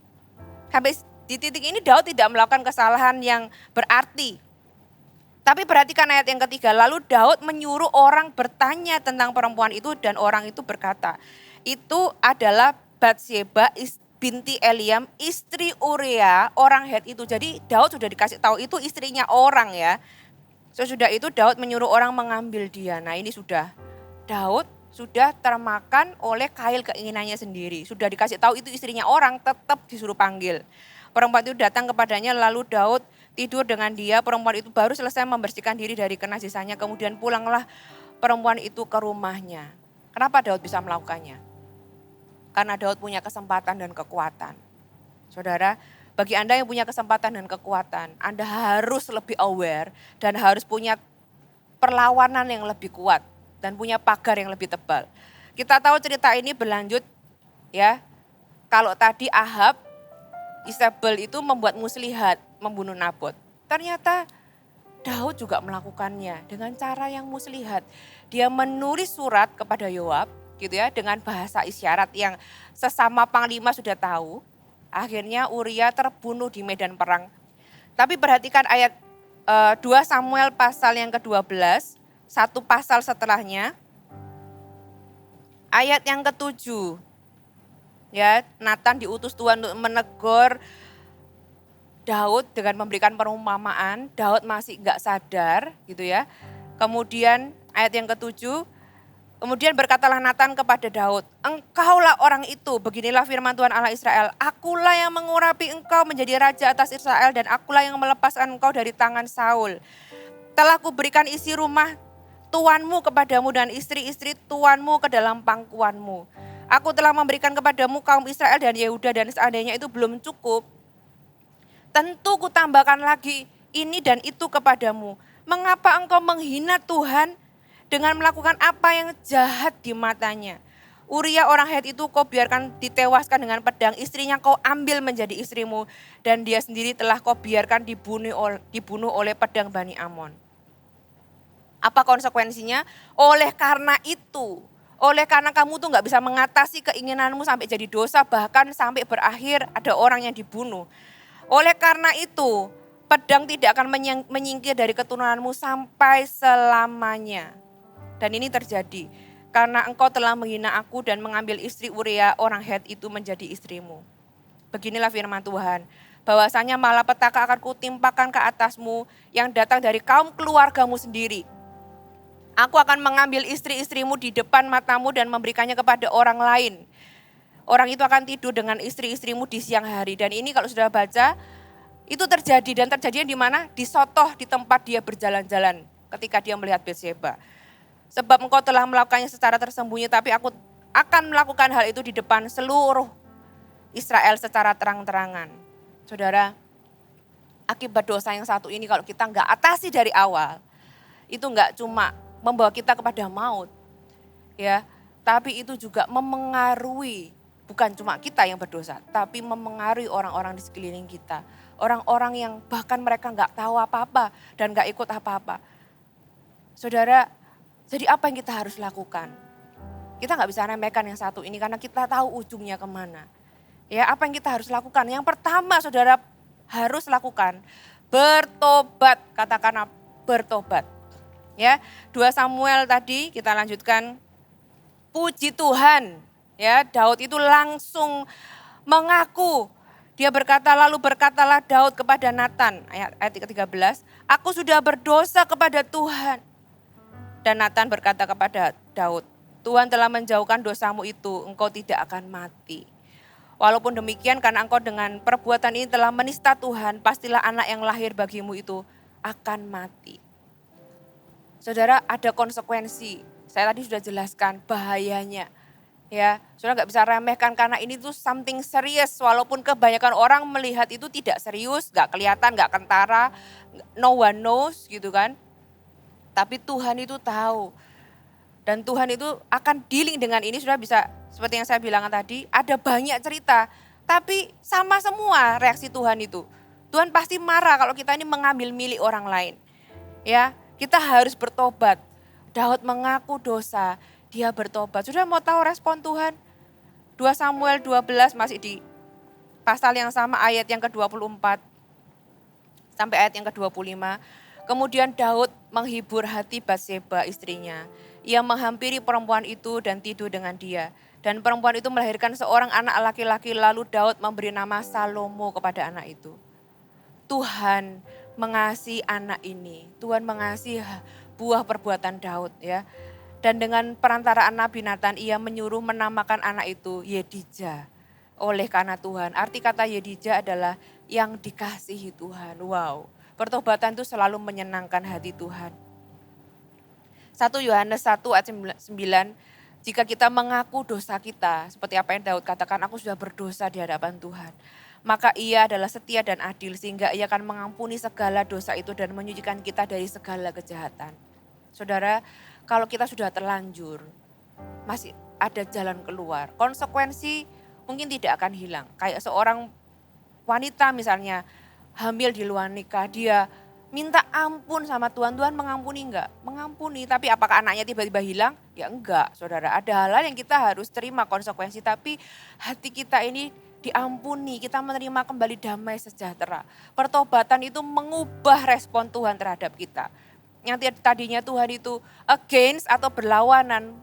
Sampai di titik ini Daud tidak melakukan kesalahan yang berarti. Tapi perhatikan ayat yang ketiga, lalu Daud menyuruh orang bertanya tentang perempuan itu dan orang itu berkata, itu adalah Batsheba binti Eliam, istri Uria, orang Het itu. Jadi Daud sudah dikasih tahu itu istrinya orang ya. Sesudah itu Daud menyuruh orang mengambil dia. Nah ini sudah, Daud sudah termakan oleh kail keinginannya sendiri. Sudah dikasih tahu itu istrinya orang, tetap disuruh panggil. Perempuan itu datang kepadanya, lalu Daud tidur dengan dia. Perempuan itu baru selesai membersihkan diri dari kenajisannya. Kemudian pulanglah perempuan itu ke rumahnya. Kenapa Daud bisa melakukannya? Karena Daud punya kesempatan dan kekuatan. Saudara, bagi Anda yang punya kesempatan dan kekuatan, Anda harus lebih aware dan harus punya perlawanan yang lebih kuat dan punya pagar yang lebih tebal. Kita tahu cerita ini berlanjut ya. Kalau tadi Ahab, Isabel itu membuat muslihat, membunuh Nabot. Ternyata Daud juga melakukannya dengan cara yang muslihat. Dia menulis surat kepada Yoab gitu ya, dengan bahasa isyarat yang sesama panglima sudah tahu. Akhirnya Uria terbunuh di medan perang. Tapi perhatikan ayat 2 Samuel pasal yang ke-12, satu pasal setelahnya, ayat yang ke-7. Ya, Nathan diutus Tuhan untuk menegur Daud dengan memberikan perumpamaan. Daud masih enggak sadar gitu ya. Kemudian ayat yang ke-7, kemudian berkatalah Nathan kepada Daud, engkaulah orang itu, beginilah firman Tuhan Allah Israel, akulah yang mengurapi engkau menjadi raja atas Israel dan akulah yang melepaskan engkau dari tangan Saul. Telah kuberikan isi rumah tuanmu kepadamu dan istri-istri tuanmu ke dalam pangkuanmu. Aku telah memberikan kepadamu kaum Israel dan Yehuda dan seandainya itu belum cukup, tentu kutambahkan lagi ini dan itu kepadamu. Mengapa engkau menghina Tuhan dengan melakukan apa yang jahat di matanya? Uria orang Het itu kau biarkan ditewaskan dengan pedang, istrinya kau ambil menjadi istrimu dan dia sendiri telah kau biarkan dibunuh oleh pedang Bani Amon. Apa konsekuensinya? Oleh karena itu, oleh karena kamu tuh gak bisa mengatasi keinginanmu sampai jadi dosa, bahkan sampai berakhir ada orang yang dibunuh. Oleh karena itu, pedang tidak akan menyingkir dari keturunanmu sampai selamanya. Dan ini terjadi karena engkau telah menghina aku dan mengambil istri Uria orang Het itu menjadi istrimu. Beginilah firman Tuhan, bahwasanya malapetaka akan kutimpakan ke atasmu yang datang dari kaum keluargamu sendiri. Aku akan mengambil istri-istrimu di depan matamu dan memberikannya kepada orang lain. Orang itu akan tidur dengan istri-istrimu di siang hari. Dan ini kalau sudah baca, itu terjadi dan terjadinya di mana? Di Sotoh, di tempat dia berjalan-jalan ketika dia melihat Betseba. Sebab engkau telah melakukannya secara tersembunyi, tapi aku akan melakukan hal itu di depan seluruh Israel secara terang-terangan. Saudara, akibat dosa yang satu ini kalau kita enggak atasi dari awal, itu enggak cuma membawa kita kepada maut, ya, tapi itu juga memengaruhi, bukan cuma kita yang berdosa, tapi memengaruhi orang-orang di sekeliling kita. Orang-orang yang bahkan mereka enggak tahu apa-apa dan enggak ikut apa-apa. Saudara, jadi apa yang kita harus lakukan? Kita nggak bisa remehkan yang satu ini karena kita tahu ujungnya kemana. Ya, apa yang kita harus lakukan? Yang pertama saudara harus lakukan, bertobat, katakan bertobat. Ya, 2 Samuel tadi kita lanjutkan, puji Tuhan. Ya, Daud itu langsung mengaku. Dia berkata, lalu berkatalah Daud kepada Nathan, ayat ke-13, aku sudah berdosa kepada Tuhan. Dan Nathan berkata kepada Daud, Tuhan telah menjauhkan dosamu itu, engkau tidak akan mati. Walaupun demikian karena engkau dengan perbuatan ini telah menista Tuhan, pastilah anak yang lahir bagimu itu akan mati. Saudara, ada konsekuensi. Saya tadi sudah jelaskan bahayanya. Ya, saudara nggak bisa remehkan karena ini tuh something serius. Walaupun kebanyakan orang melihat itu tidak serius, nggak kelihatan, nggak kentara, no one knows gitu kan. Tapi Tuhan itu tahu. Dan Tuhan itu akan dealing dengan ini, sudah bisa seperti yang saya bilang tadi, ada banyak cerita. Tapi sama semua reaksi Tuhan itu. Tuhan pasti marah kalau kita ini mengambil milik orang lain. Ya, kita harus bertobat. Daud mengaku dosa, dia bertobat. Sudah mau tahu respon Tuhan? 2 Samuel 12 masih di pasal yang sama ayat yang ke-24 sampai ayat yang ke-25. Kemudian Daud menghibur hati Batseba istrinya. Ia menghampiri perempuan itu dan tidur dengan dia. Dan perempuan itu melahirkan seorang anak laki-laki, lalu Daud memberi nama Salomo kepada anak itu. Tuhan mengasihi anak ini. Tuhan mengasihi buah perbuatan Daud ya. Dan dengan perantaraan Nabi Nathan ia menyuruh menamakan anak itu Yedija. Oleh karena Tuhan. Arti kata Yedija adalah yang dikasihi Tuhan. Wow. Pertobatan itu selalu menyenangkan hati Tuhan. 1 Yohanes 1 ayat 9, jika kita mengaku dosa kita, seperti apa yang Daud katakan, aku sudah berdosa di hadapan Tuhan. Maka ia adalah setia dan adil sehingga ia akan mengampuni segala dosa itu dan menyucikan kita dari segala kejahatan. Saudara, kalau kita sudah terlanjur, masih ada jalan keluar. Konsekuensi mungkin tidak akan hilang. Kayak seorang wanita misalnya, hamil di luar nikah, dia minta ampun sama Tuhan, Tuhan mengampuni enggak? Mengampuni, tapi apakah anaknya tiba-tiba hilang? Ya enggak, saudara. Ada hal-hal yang kita harus terima konsekuensi, tapi hati kita ini diampuni, kita menerima kembali damai sejahtera. Pertobatan itu mengubah respon Tuhan terhadap kita. Yang tadinya Tuhan itu against atau berlawanan,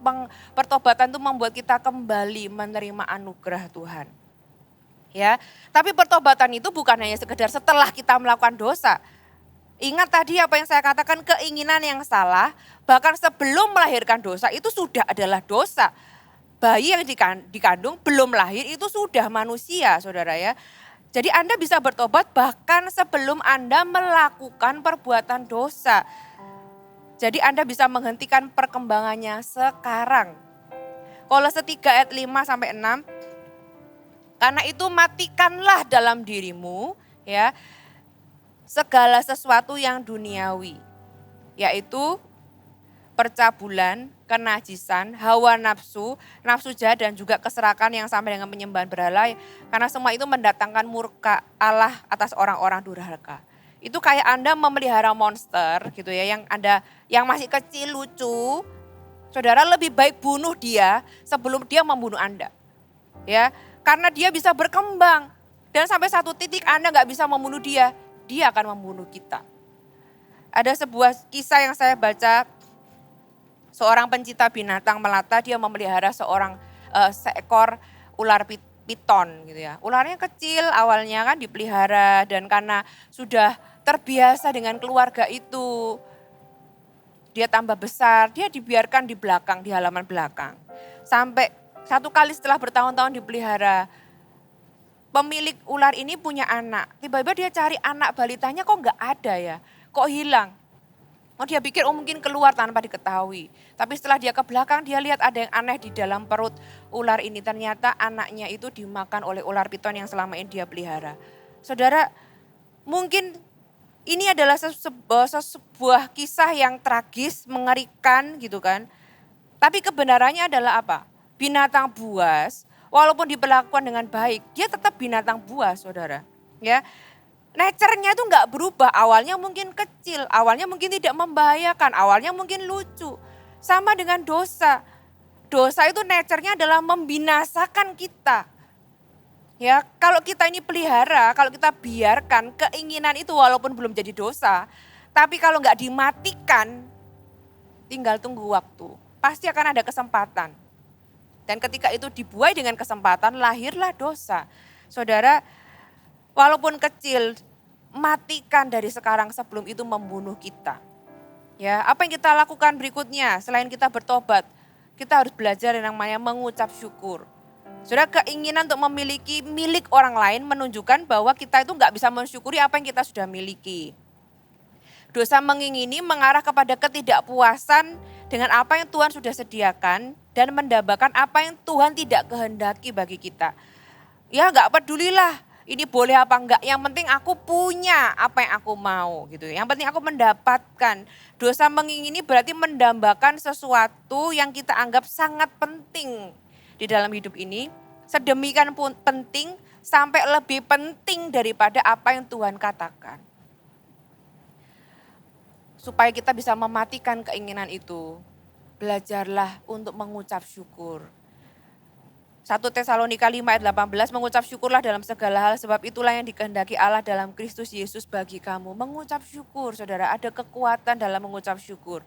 pertobatan itu membuat kita kembali menerima anugerah Tuhan. Ya, tapi pertobatan itu bukan hanya sekedar setelah kita melakukan dosa. Ingat tadi apa yang saya katakan, keinginan yang salah, bahkan sebelum melahirkan dosa itu sudah adalah dosa. Bayi yang dikandung belum lahir itu sudah manusia, saudara ya. Jadi Anda bisa bertobat bahkan sebelum Anda melakukan perbuatan dosa. Jadi Anda bisa menghentikan perkembangannya sekarang. Kolose 3 ayat 5 sampai 6. Karena itu matikanlah dalam dirimu ya segala sesuatu yang duniawi, yaitu percabulan, kenajisan, hawa nafsu, nafsu jahat dan juga keserakan yang sampai dengan penyembahan berhala. Karena semua itu mendatangkan murka Allah atas orang-orang durhaka. Itu kayak Anda memelihara monster gitu ya, yang masih kecil lucu. Saudara lebih baik bunuh dia sebelum dia membunuh Anda. Ya, karena dia bisa berkembang dan sampai satu titik Anda nggak bisa membunuh dia akan membunuh kita. Ada sebuah kisah yang saya baca, seorang pencinta binatang melata, dia memelihara seekor ular piton gitu ya. Ularnya kecil awalnya kan dipelihara dan karena sudah terbiasa dengan keluarga itu, dia tambah besar, dia dibiarkan di belakang, di halaman belakang. Sampai satu kali setelah bertahun-tahun dipelihara, pemilik ular ini punya anak. Tiba-tiba dia cari anak balitanya kok nggak ada ya, kok hilang. Dia pikir mungkin keluar tanpa diketahui. Tapi setelah dia ke belakang dia lihat ada yang aneh di dalam perut ular ini. Ternyata anaknya itu dimakan oleh ular piton yang selama ini dia pelihara. Saudara, mungkin ini adalah sebuah kisah yang tragis, mengerikan gitu kan. Tapi kebenarannya adalah apa? Binatang buas walaupun diperlakukan dengan baik, dia tetap binatang buas, saudara. Ya, nature-nya itu nggak berubah. Awalnya mungkin kecil, awalnya mungkin tidak membahayakan, awalnya mungkin lucu. Sama dengan dosa. Dosa itu nature-nya adalah membinasakan kita. Ya, kalau kita ini pelihara, kalau kita biarkan keinginan itu walaupun belum jadi dosa, tapi kalau nggak dimatikan, tinggal tunggu waktu. Pasti akan ada kesempatan. Dan ketika itu dibuai dengan kesempatan, lahirlah dosa. Saudara, walaupun kecil, matikan dari sekarang sebelum itu membunuh kita. Ya, apa yang kita lakukan berikutnya selain kita bertobat? Kita harus belajar yang namanya mengucap syukur. Saudara, keinginan untuk memiliki milik orang lain menunjukkan bahwa kita itu nggak bisa mensyukuri apa yang kita sudah miliki. Dosa mengingini mengarah kepada ketidakpuasan dengan apa yang Tuhan sudah sediakan dan mendambakan apa yang Tuhan tidak kehendaki bagi kita. Ya nggak pedulilah ini boleh apa enggak, yang penting aku punya apa yang aku mau gitu. Yang penting aku mendapatkan. Dosa mengingini berarti mendambakan sesuatu yang kita anggap sangat penting di dalam hidup ini. Sedemikian pun penting sampai lebih penting daripada apa yang Tuhan katakan. Supaya kita bisa mematikan keinginan itu, belajarlah untuk mengucap syukur. 1 Tesalonika 5 ayat 18, mengucap syukurlah dalam segala hal sebab itulah yang dikehendaki Allah dalam Kristus Yesus bagi kamu. Mengucap syukur, saudara, ada kekuatan dalam mengucap syukur.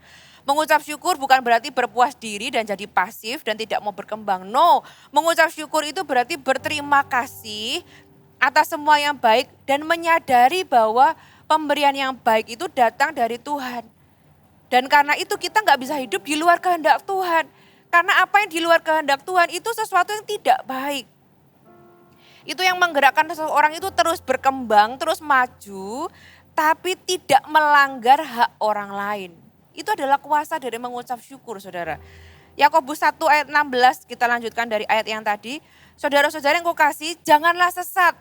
Mengucap syukur bukan berarti berpuas diri dan jadi pasif dan tidak mau berkembang. No, mengucap syukur itu berarti berterima kasih atas semua yang baik dan menyadari bahwa pemberian yang baik itu datang dari Tuhan. Dan karena itu kita nggak bisa hidup di luar kehendak Tuhan. Karena apa yang di luar kehendak Tuhan itu sesuatu yang tidak baik. Itu yang menggerakkan seseorang itu terus berkembang, terus maju, tapi tidak melanggar hak orang lain. Itu adalah kuasa dari mengucap syukur, saudara. Yakobus 1 ayat 16, kita lanjutkan dari ayat yang tadi. Saudara-saudara yang kukasihi, janganlah sesat.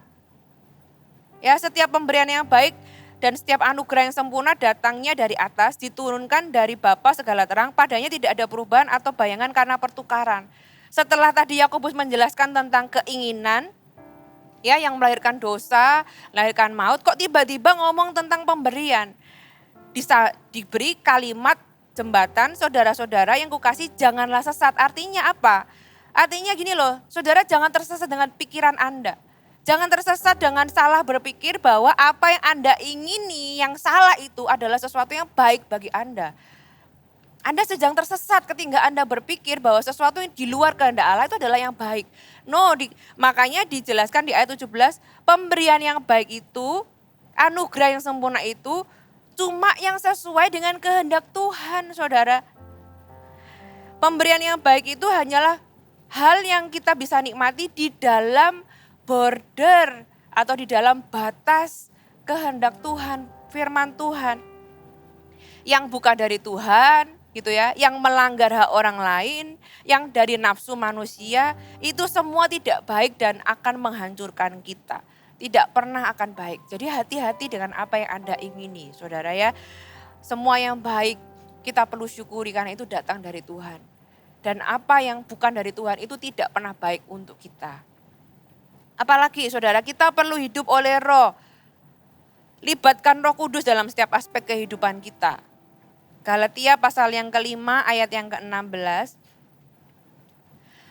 Ya, setiap pemberian yang baik dan setiap anugerah yang sempurna datangnya dari atas, diturunkan dari Bapa segala terang, padanya tidak ada perubahan atau bayangan karena pertukaran. Setelah tadi Yakobus menjelaskan tentang keinginan, ya yang melahirkan dosa, melahirkan maut, kok tiba-tiba ngomong tentang pemberian. Diberi kalimat jembatan, saudara-saudara yang kukasih janganlah sesat. Artinya apa? Artinya gini loh, saudara jangan tersesat dengan pikiran Anda. Jangan tersesat dengan salah berpikir bahwa apa yang Anda ingini, yang salah itu adalah sesuatu yang baik bagi Anda. Anda sedang tersesat ketika Anda berpikir bahwa sesuatu yang di luar kehendak Allah itu adalah yang baik. No, makanya dijelaskan di ayat 17, pemberian yang baik itu, anugerah yang sempurna itu cuma yang sesuai dengan kehendak Tuhan, saudara. Pemberian yang baik itu hanyalah hal yang kita bisa nikmati di dalam border atau di dalam batas kehendak Tuhan, firman Tuhan. Yang bukan dari Tuhan, gitu ya, yang melanggar hak orang lain, yang dari nafsu manusia, itu semua tidak baik dan akan menghancurkan kita. Tidak pernah akan baik. Jadi hati-hati dengan apa yang Anda ingini, saudara ya. Semua yang baik kita perlu syukuri karena itu datang dari Tuhan. Dan apa yang bukan dari Tuhan itu tidak pernah baik untuk kita. Apalagi saudara, kita perlu hidup oleh Roh. Libatkan Roh Kudus dalam setiap aspek kehidupan kita. Galatia pasal yang kelima ayat yang ke-16.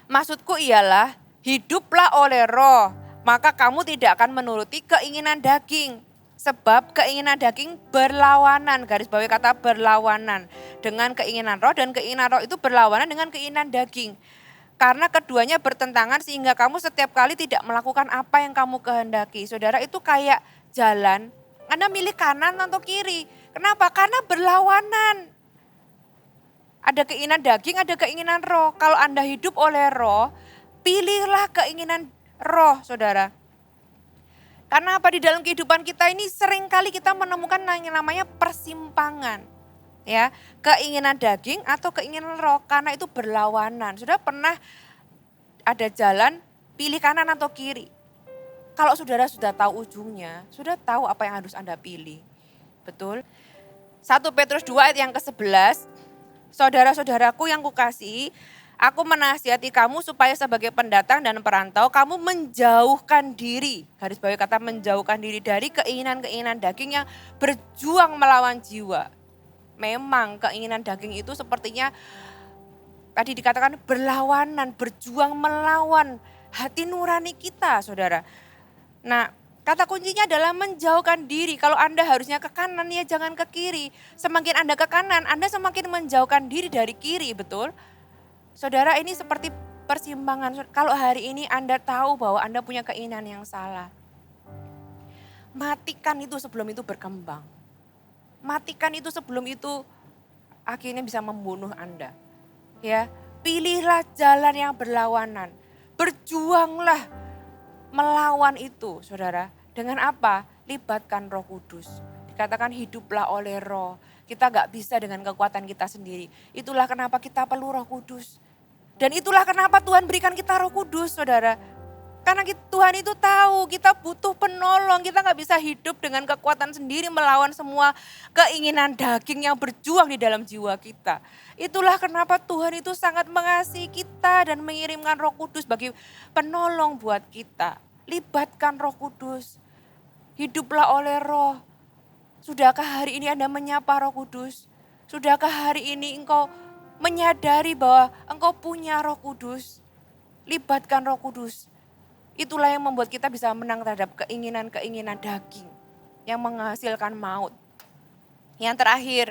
Maksudku ialah hiduplah oleh Roh, maka kamu tidak akan menuruti keinginan daging. Sebab keinginan daging berlawanan, garis bawahi kata berlawanan dengan keinginan Roh, dan keinginan Roh itu berlawanan dengan keinginan daging. Karena keduanya bertentangan sehingga kamu setiap kali tidak melakukan apa yang kamu kehendaki. Saudara, itu kayak jalan, Anda milih kanan atau kiri. Kenapa? Karena berlawanan. Ada keinginan daging, ada keinginan Roh. Kalau Anda hidup oleh Roh, pilihlah keinginan Roh, saudara. Karena apa? Di dalam kehidupan kita ini seringkali kita menemukan yang namanya persimpangan. Ya, keinginan daging atau keinginan Roh, karena itu berlawanan. Sudah pernah ada jalan, pilih kanan atau kiri. Kalau saudara sudah tahu ujungnya, sudah tahu apa yang harus Anda pilih. Betul? 1 Petrus 2 ayat yang ke-11, saudara-saudaraku yang kukasihi, aku menasihati kamu supaya sebagai pendatang dan perantau kamu menjauhkan diri. Garis bawahi kata menjauhkan diri dari keinginan-keinginan daging yang berjuang melawan jiwa. Memang keinginan daging itu sepertinya tadi dikatakan berlawanan, berjuang melawan hati nurani kita, saudara. Nah, kata kuncinya adalah menjauhkan diri. Kalau Anda harusnya ke kanan, ya jangan ke kiri. Semakin Anda ke kanan, Anda semakin menjauhkan diri dari kiri, betul? Saudara, ini seperti persimpangan. Kalau hari ini Anda tahu bahwa Anda punya keinginan yang salah, matikan itu sebelum itu berkembang. Matikan itu sebelum itu akhirnya bisa membunuh Anda. Ya, pilihlah jalan yang berlawanan. Berjuanglah melawan itu, saudara. Dengan apa? Libatkan Roh Kudus. Dikatakan hiduplah oleh Roh. Kita gak bisa dengan kekuatan kita sendiri. Itulah kenapa kita perlu Roh Kudus. Dan itulah kenapa Tuhan berikan kita Roh Kudus, saudara. Karena Tuhan itu tahu kita butuh penolong. Kita gak bisa hidup dengan kekuatan sendiri melawan semua keinginan daging yang berjuang di dalam jiwa kita. Itulah kenapa Tuhan itu sangat mengasihi kita dan mengirimkan Roh Kudus bagi penolong buat kita. Libatkan Roh Kudus. Hiduplah oleh Roh. Sudahkah hari ini Anda menyapa Roh Kudus? Sudahkah hari ini engkau menyadari bahwa engkau punya Roh Kudus? Libatkan Roh Kudus. Itulah yang membuat kita bisa menang terhadap keinginan-keinginan daging yang menghasilkan maut. Yang terakhir,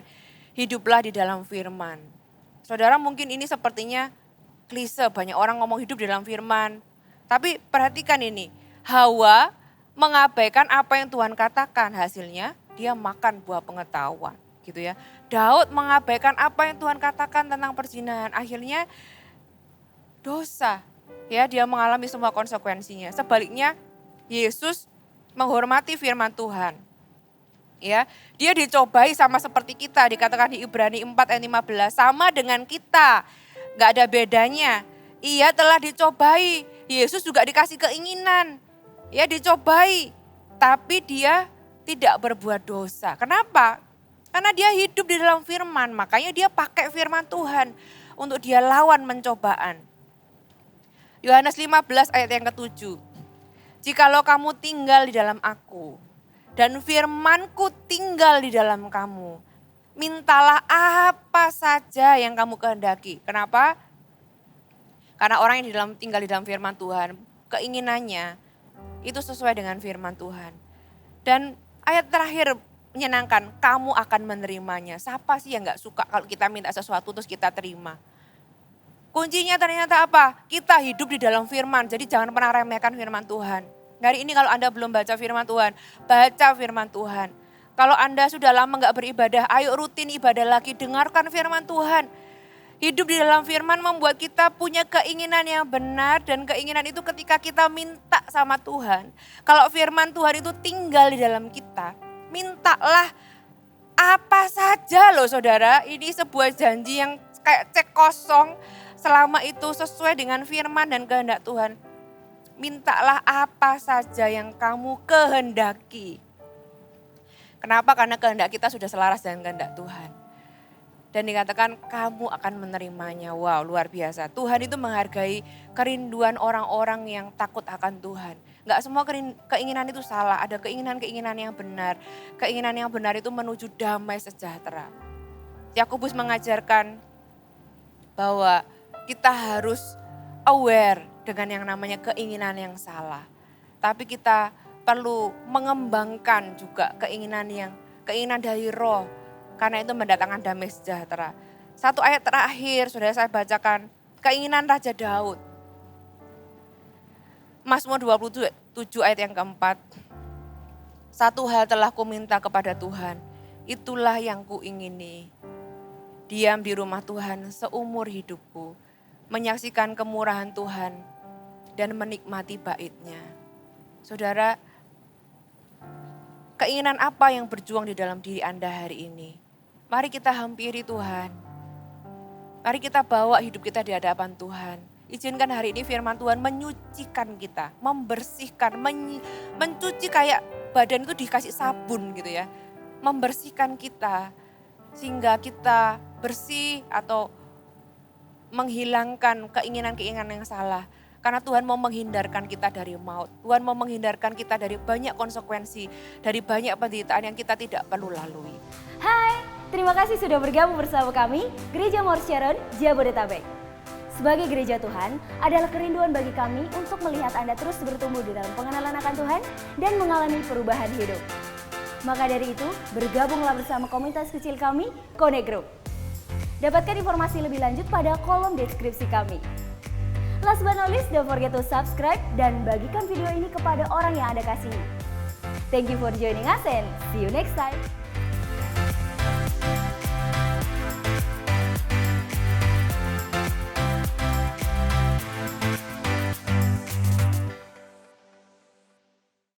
hiduplah di dalam firman. Saudara, mungkin ini sepertinya klise, banyak orang ngomong hidup di dalam firman. Tapi perhatikan ini, Hawa mengabaikan apa yang Tuhan katakan, hasilnya dia makan buah pengetahuan, gitu ya. Daud mengabaikan apa yang Tuhan katakan tentang perzinahan, akhirnya dosa. Ya, dia mengalami semua konsekuensinya. Sebaliknya, Yesus menghormati firman Tuhan. Ya, dia dicobai sama seperti kita, dikatakan di Ibrani 4 ayat 15, sama dengan kita. Gak ada bedanya. Ia telah dicobai. Yesus juga dikasih keinginan. Ya, dicobai. Tapi dia tidak berbuat dosa. Kenapa? Karena dia hidup di dalam firman. Makanya dia pakai firman Tuhan untuk dia lawan mencobaan. Yohanes 15 ayat yang ke-7. Jikalau kamu tinggal di dalam aku dan firmanku tinggal di dalam kamu, mintalah apa saja yang kamu kehendaki. Kenapa? Karena orang yang tinggal di dalam firman Tuhan, keinginannya itu sesuai dengan firman Tuhan. Dan ayat terakhir menyenangkan, kamu akan menerimanya. Siapa sih yang gak suka kalau kita minta sesuatu terus kita terima? Kuncinya ternyata apa? Kita hidup di dalam firman, jadi jangan pernah remehkan firman Tuhan. Hari ini kalau Anda belum baca firman Tuhan, baca firman Tuhan. Kalau Anda sudah lama gak beribadah, ayo rutin ibadah lagi, dengarkan firman Tuhan. Hidup di dalam firman membuat kita punya keinginan yang benar dan keinginan itu ketika kita minta sama Tuhan. Kalau firman Tuhan itu tinggal di dalam kita, mintalah apa saja loh saudara. Ini sebuah janji yang kayak cek kosong selama itu sesuai dengan firman dan kehendak Tuhan. Mintalah apa saja yang kamu kehendaki. Kenapa? Karena kehendak kita sudah selaras dengan kehendak Tuhan. Dan dikatakan kamu akan menerimanya. Wow, luar biasa. Tuhan itu menghargai kerinduan orang-orang yang takut akan Tuhan. Enggak semua keinginan itu salah, ada keinginan-keinginan yang benar. Keinginan yang benar itu menuju damai sejahtera. Yakobus mengajarkan bahwa kita harus aware dengan yang namanya keinginan yang salah. Tapi kita perlu mengembangkan juga keinginan dari roh. Karena itu mendatangkan damai sejahtera. Satu ayat terakhir sudah saya bacakan. Keinginan Raja Daud. Mazmur 27 ayat yang keempat. Satu hal telah kuminta kepada Tuhan. Itulah yang kuingini. Diam di rumah Tuhan seumur hidupku. Menyaksikan kemurahan Tuhan. Dan menikmati bait-Nya. Saudara, keinginan apa yang berjuang di dalam diri Anda hari ini? Mari kita hampiri Tuhan. Mari kita bawa hidup kita di hadapan Tuhan. Izinkan hari ini firman Tuhan menyucikan kita, membersihkan, mencuci kayak badan itu dikasih sabun gitu ya. Membersihkan kita sehingga kita bersih atau menghilangkan keinginan-keinginan yang salah. Karena Tuhan mau menghindarkan kita dari maut. Tuhan mau menghindarkan kita dari banyak konsekuensi, dari banyak penderitaan yang kita tidak perlu lalui. Hai, terima kasih sudah bergabung bersama kami, Gereja Mount Sharon, Jabodetabek. Sebagai gereja Tuhan, adalah kerinduan bagi kami untuk melihat Anda terus bertumbuh di dalam pengenalan akan Tuhan dan mengalami perubahan hidup. Maka dari itu, bergabunglah bersama komunitas kecil kami, Connect Group. Dapatkan informasi lebih lanjut pada kolom deskripsi kami. Last but not least, don't forget to subscribe dan bagikan video ini kepada orang yang Anda kasihi. Thank you for joining us and see you next time.